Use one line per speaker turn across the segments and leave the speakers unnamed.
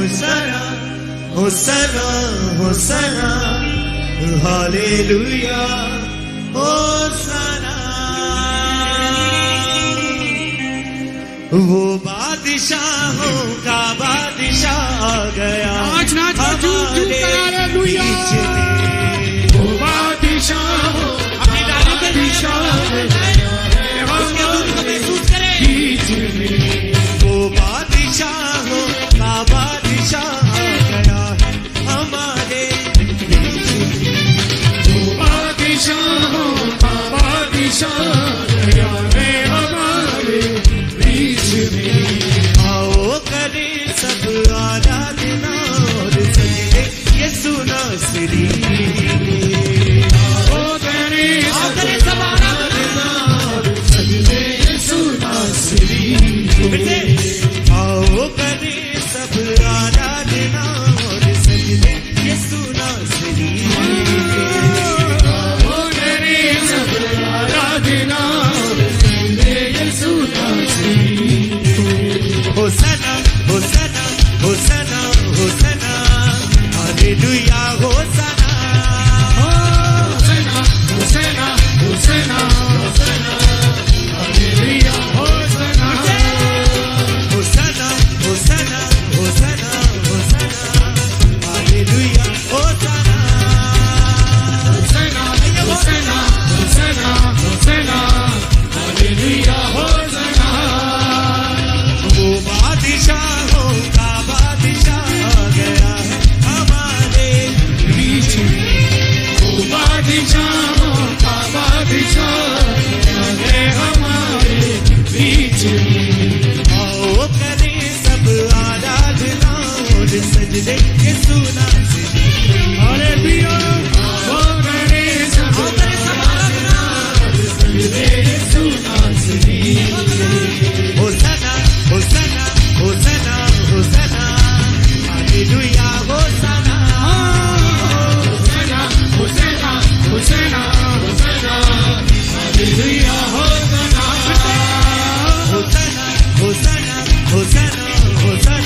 होसना होसना होसना hallelujah होसना। वो बादशाहों का बादशाह आ गया हमारे बीच में।
वो बादशाहों
अपनी डालियों के बादशाह महसूस करें बीच में। वो बादशाहों का बादशाह आ गया हमारे बीच में।
वो बादशाहों का बादशाह गया है हमारे बीच में।
आओ करें सब आराधना और सजदे यीशु नासरी।
आओ करें सब आराधना और सजदे यीशु नासरी।
आओ करें सब आराधना और सजदे यीशु नासरी।
आओ करें सब आराधना और सजदे यीशु नासरी।
होसना होसना होसना होसना हालेलुया होसना।
होसना होसना होसना होसना हालेलुया होसना।
होसना होसना होसना होसना हालेलुया होसना।
होसना होसना होसना होसना हालेलुया होसना।
वो बादशाहों का बादशाह आ गया है हमारे बीच में।
वो बादशाहों का बादशाह है हमारे बीच में।
आओ करें सब आराधना और सजदे यीशु नासरी।
हालेलुया वो करें सब आराधना और सजदे यीशु नासरी।
होसना होसना होसना होसना हालेलुया होसना।
होसना होसना होसना होसना हालेलुया होसना।
होसना होसना होसना होसना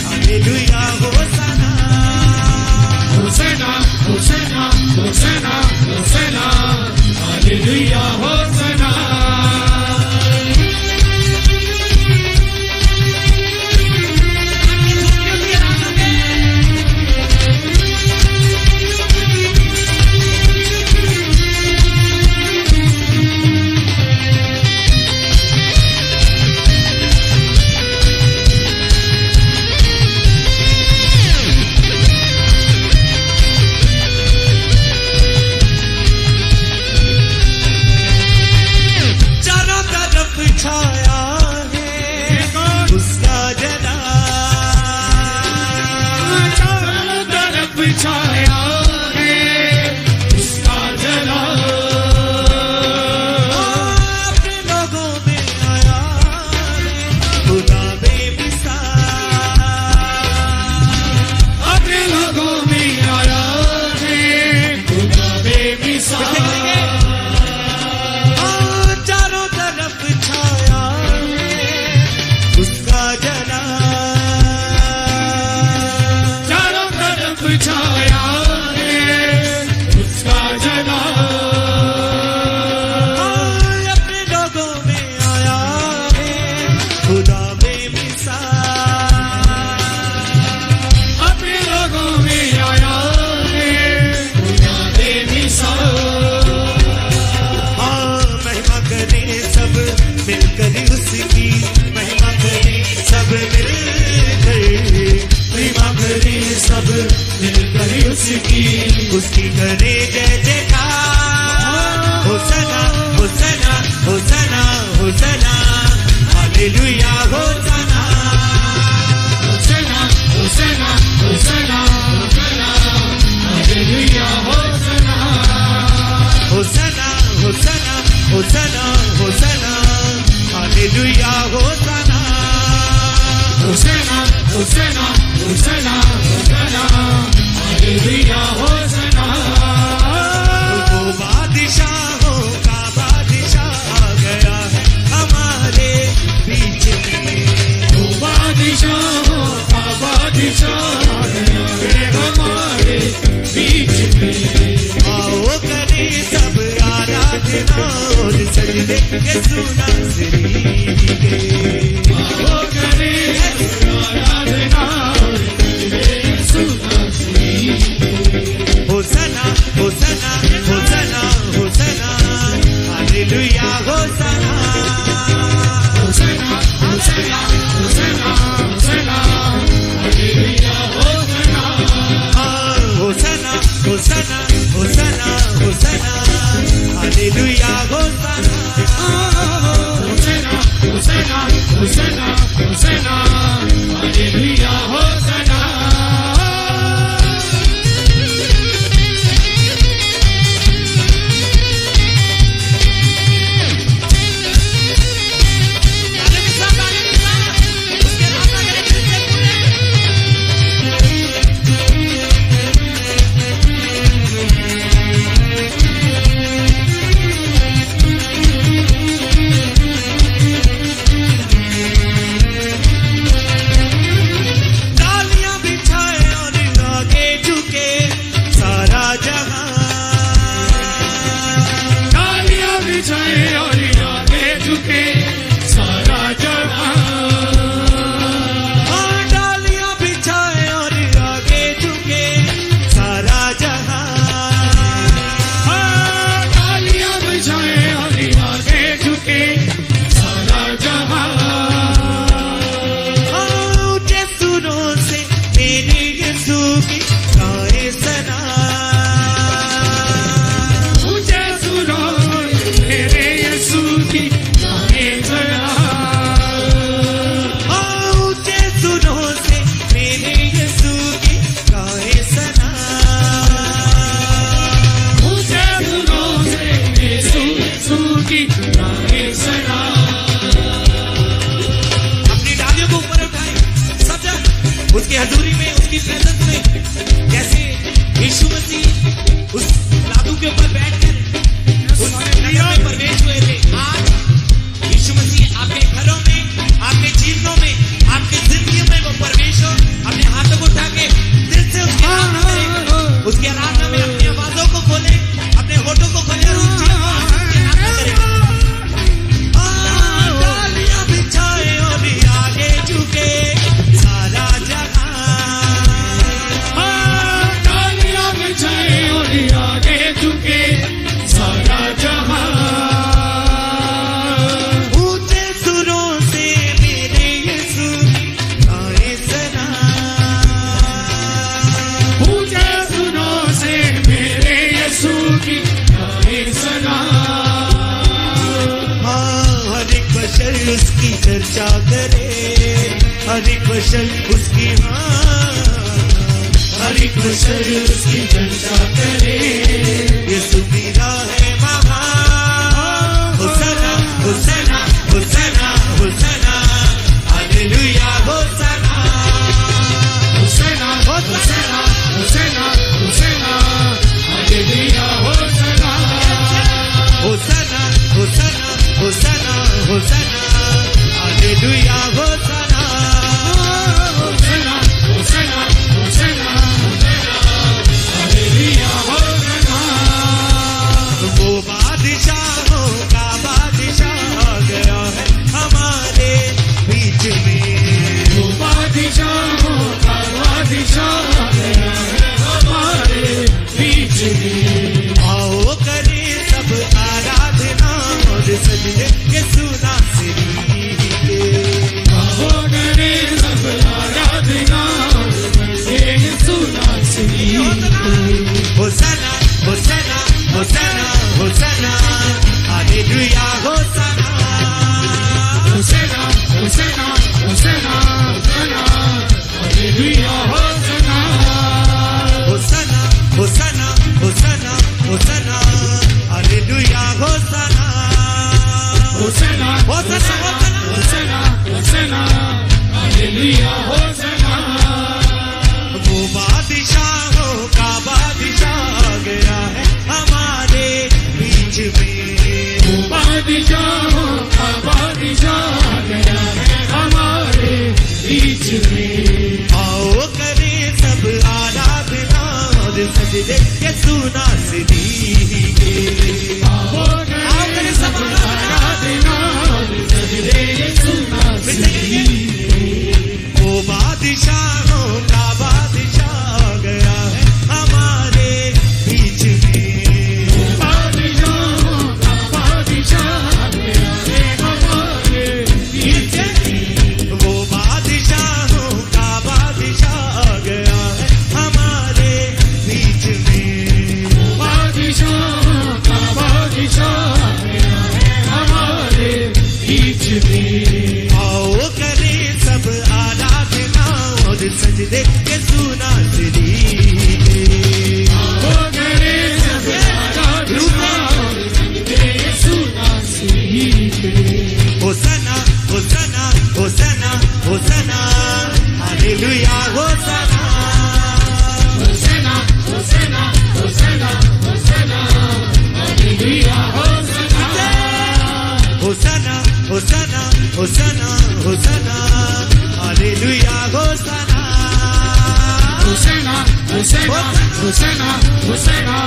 हालेलुया होसना।
होसना होसना होसना होसना हालेलुया होसना।
चारों तरफ छाया है उसका जला।
चारों तरफ छाया है उसका जला।
अपने लोगों में आया है खुदा बेमिसाल।
अपने लोगों में आया है खुदा बेमिसाल।
चारों तरफ छाया है उसका जला।
चारों तरफ छाया है उसका जला।
अपने लोगों में आया है खुदा बेमिसाल।
अपने लोगों में आया है खुदा बेमिसाल।
महिमा करें सब मिलकर उसकी। महिमा करें सब मिलकर।
महिमा करें सब मिलकर उसकी।
उसकी करे जय जयकार। होसना होसना होसना होसना हालेलुया होसना।
होसना होसना होसना होसना हालेलुया होसना।
होसना होसना होसना होसना हालेलुया होसना।
होसना होसना होसना होसना हालेलुया होसना।
वो बादशाहों का बादशाह आ गया है हमारे बीच में।
वो बादशाहों का बादशाह
यीशु नासरी के
आओ करे आराधना यीशु नासरी
होसना होसना होसना होसना हालेलुया होसना
होसना होसना होसना होसना हालेलुया होसना
होसना होसना होसना होसना हालेलुया होसना
होसना होसना होसना होसना हालेलुया होसना
डालियां बिछाए और आगे झुके सारा जहां
डालियां बिछाए और आगे झुके सारा जहां
डालियां बिछाए और आगे झुके सारा जहां
डालियां बिछाए और आगे झुके सारा जहां
ऊंचे सुरों से मेरे यीशु की गाए सना
ऊंचे सुनो मेरे यीशु की गाए जरा
ऊंचे सुरों से मेरे यीशु की गाए सना
ऊंचे सुनो यीशु की गाए जरा
अपनी डालियों को ऊपर उठाए सब जन उसकी हजूरी में उसकी प्रेजेंस में जैसे यीशु मसीह उस लादू के ऊपर बैठकर उसमें प्रवेश हुए थे। आज यीशु मसीह आपके घरों में, आपके जीवनों में, आपकी जिंदगी में वो प्रवेश हो। अपने हाथों को उठा के दिल से उसकी आराधना करें, उसकी आराधना में अपनी आवाजों को खोलें, अपने होठों को खोलें और ऊंची आवाज से उसकी आराधना करें। डालियां बिछाए और आगे झुके सारा जहां
डालियां बिछाए और आगे झुके सारा जहां
ऊंचे सुरों से मेरे यीशु की गाए सना
ऊंचे सुनो से मेरे यीशु की गाए सना
हर एक बशर उसकी चर्चा करे, हर एक बशर उसकी
हर एक बशर उसकी चर्चा करे
यीशु मेरा है महान। होसना होसना होसना होसना हालेलुया होसना
होसना होसना होसना होसना हालेलुया होसना
होसना होसना होसना होसना हालेलुया होसना
होसना होसना होसना हालेलुया होसना
वो बादशाहों का बादशाह आ गया है हमारे बीच में।
वो बादशाहों का बादशाह आ गया है हमारे बीच में
आओ करें सब आराधना और सजदे यीशु नासरी के।
आओ करे सब आराधना ये यीशु नासरी
होसना होसना होसना होसना हालेलुया होसना
होसना होसना होसना होसना हालेलुया होसना
होसना होसना होसना होसना हालेलुया होसना
होसना
होसना
होसना होसना हालेलुया होसना
वो बादशाहों का बादशाह आ गया है हमारे बीच में।
वो बादशाहों का बादशाह आ गया है हमारे बीच में
आओ करें सब आराधना और सजदे यीशु नासरी के।
आओ करे सब आराधना
सजदे यीशु नासरी के।
वो करे सब आराधना और सजदे यीशु नासरी के।
होसना होसना होसना होसना हालेलुया होसना
होसना होसना होसना होसना हालेलुया होसना
होसना होसना होसना होसना हालेलुया होसना
होसना होसना होसना होसना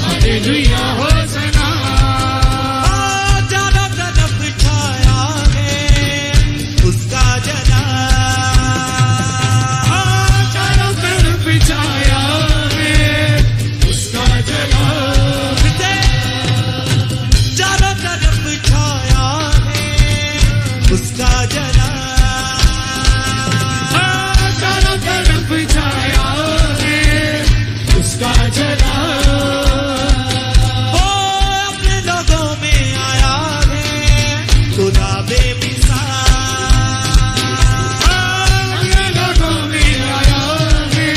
हालेलुया होसना।
चारों तरफ छाया है उसका जलाल,
चारों तरफ छाया है उसका जलाल।
चारों तरफ छाया है उसका जलाल,
चारों तरफ छाया है उसका जलाल।
वो अपने लोगों में आया है खुदा बेमिसाल।
अपने लोगों में आया है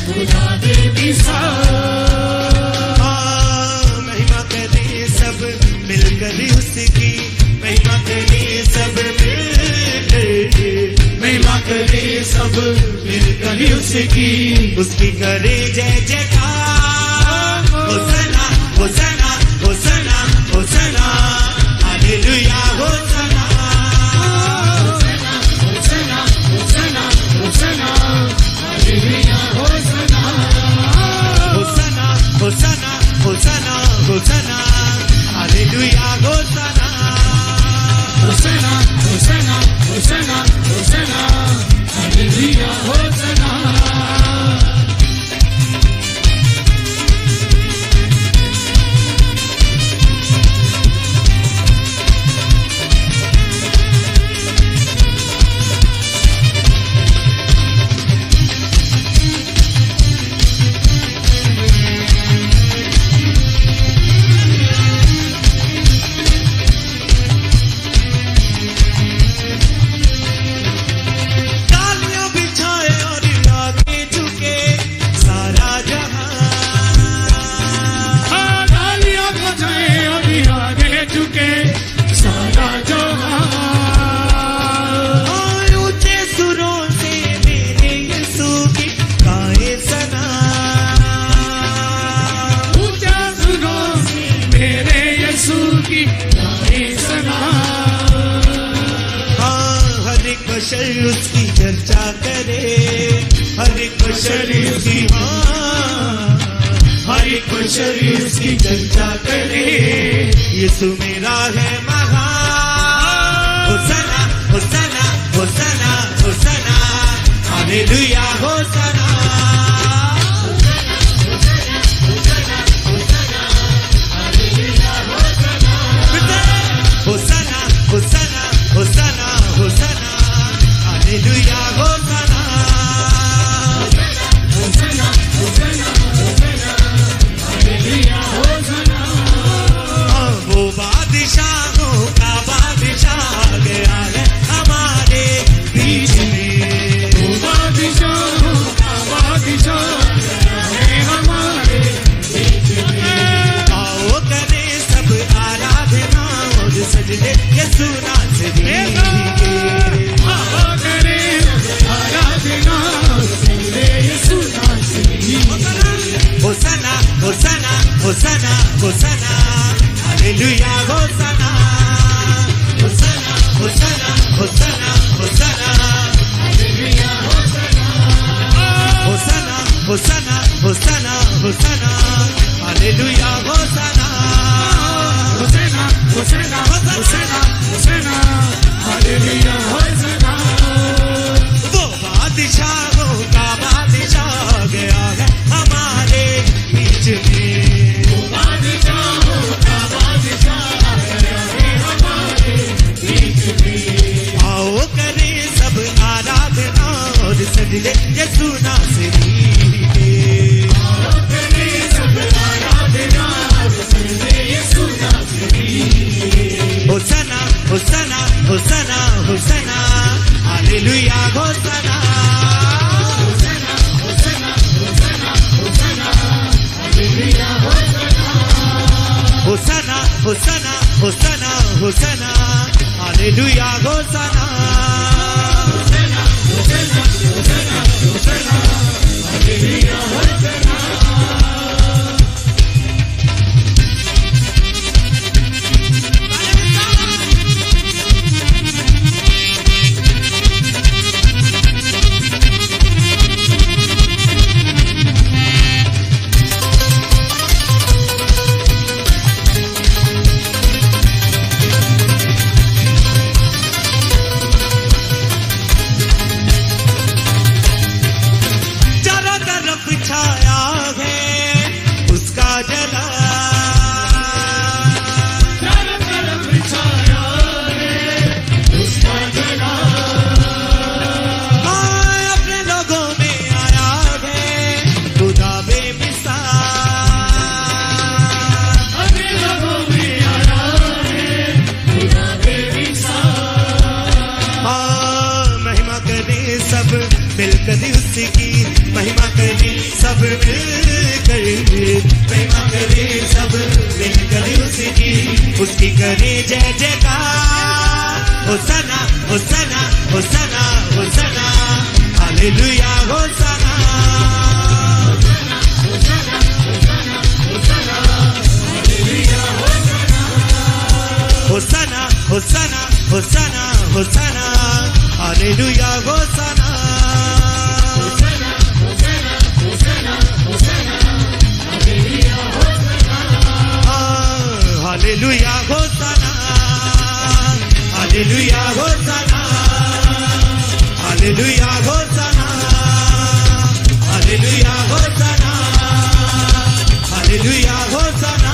खुदा बेमिसाल।
महिमा करे सब मिलकर उसकी, महिमा करे सब मिलकर,
महिमा करे सब मिलकर उसकी,
उसकी करे जय जयकार। होसना होसना होसना होसना हालेलुया होसना
होसना होसना होसना होसना हालेलुया होसना।
होसना होसना होसना होसना hallelujah होसना
होसना होसना होसना होसना hallelujah होसना।
तालियां बिछाए और आगे झुके सारा जहां,
तालियां बजाए अभी आगे झुके सारा जहां।
ऊंचे सुरों से मेरे यीशु की गाए सना,
ऊंचा सुनो मेरे यीशु की गाए सना।
हर एक बशर उसकी चर्चा करे, हर एक बशर उसकी, हर एक बशर उसकी चर्चा करे। यीशु मेरा है महान। होसना होसना होसना होसना हालेलुया होसना होसना होसना होसना होसना हालेलुया होसना।
होसना होसना होसना हालेलुया होसना।
वो बादशाहों का बादशाह गया है हमारे बीच में।
वो बादशाहों का बादशाह है हमारे बीच में।
आओ करें सब आराधना और सजदे यीशु नासरी के।
आओ करें आराधना सजदे यीशु नासरी के।
होसना होसना होसना होसना हालेलुया होसना होसना होसना होसना होसना
हालेलुया होसना।
होसना होसना होसना होसना hallelujah होसना
होसना होसना होसना होसना hallelujah होसना।
वो बादशाहों का बादशाह गया है हमारे बीच में।
वो बादशाहों का बादशाह है हमारे बीच में।
आओ करें सब आराधना और सजदे यीशु नासरी के।
आओ करें सब आराधना सजदे यीशु नासरी के।
होसना होसना होसना होसना हालेलुया होसना होसना होसना होसना हालेलुया होसना छाया है उसका जला चारों तरफ छाया है उसका जला अपने लोगों में आया है खुदा बेमिसाल अपने लोगों में आया है खुदा बेमिसाल महिमा करे सब मिलकर उसकी महिमा करे सब मिलकर महिमा करे सब मिलकर उसकी करे जय जयकार होसना होसना होसना होसना hallelujah होसना होसना होसना होसना होसना hallelujah होसना hallelujah होसना hallelujah होसना hallelujah होसना hallelujah होसना hallelujah होसना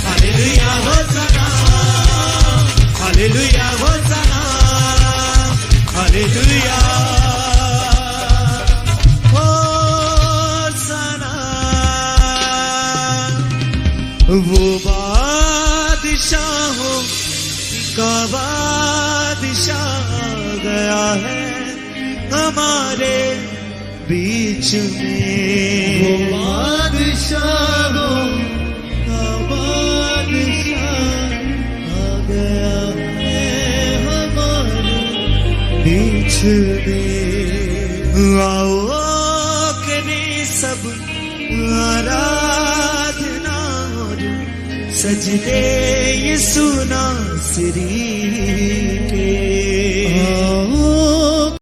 hallelujah होसना hallelujah होसना hallelujah वो बादशाहों का बादशाह गया है हमारे बीच में वो बादशाहों का बादशाह आ गया है हमारे बीच में आओ करे सब आराधना सजदे यीशु नासरी के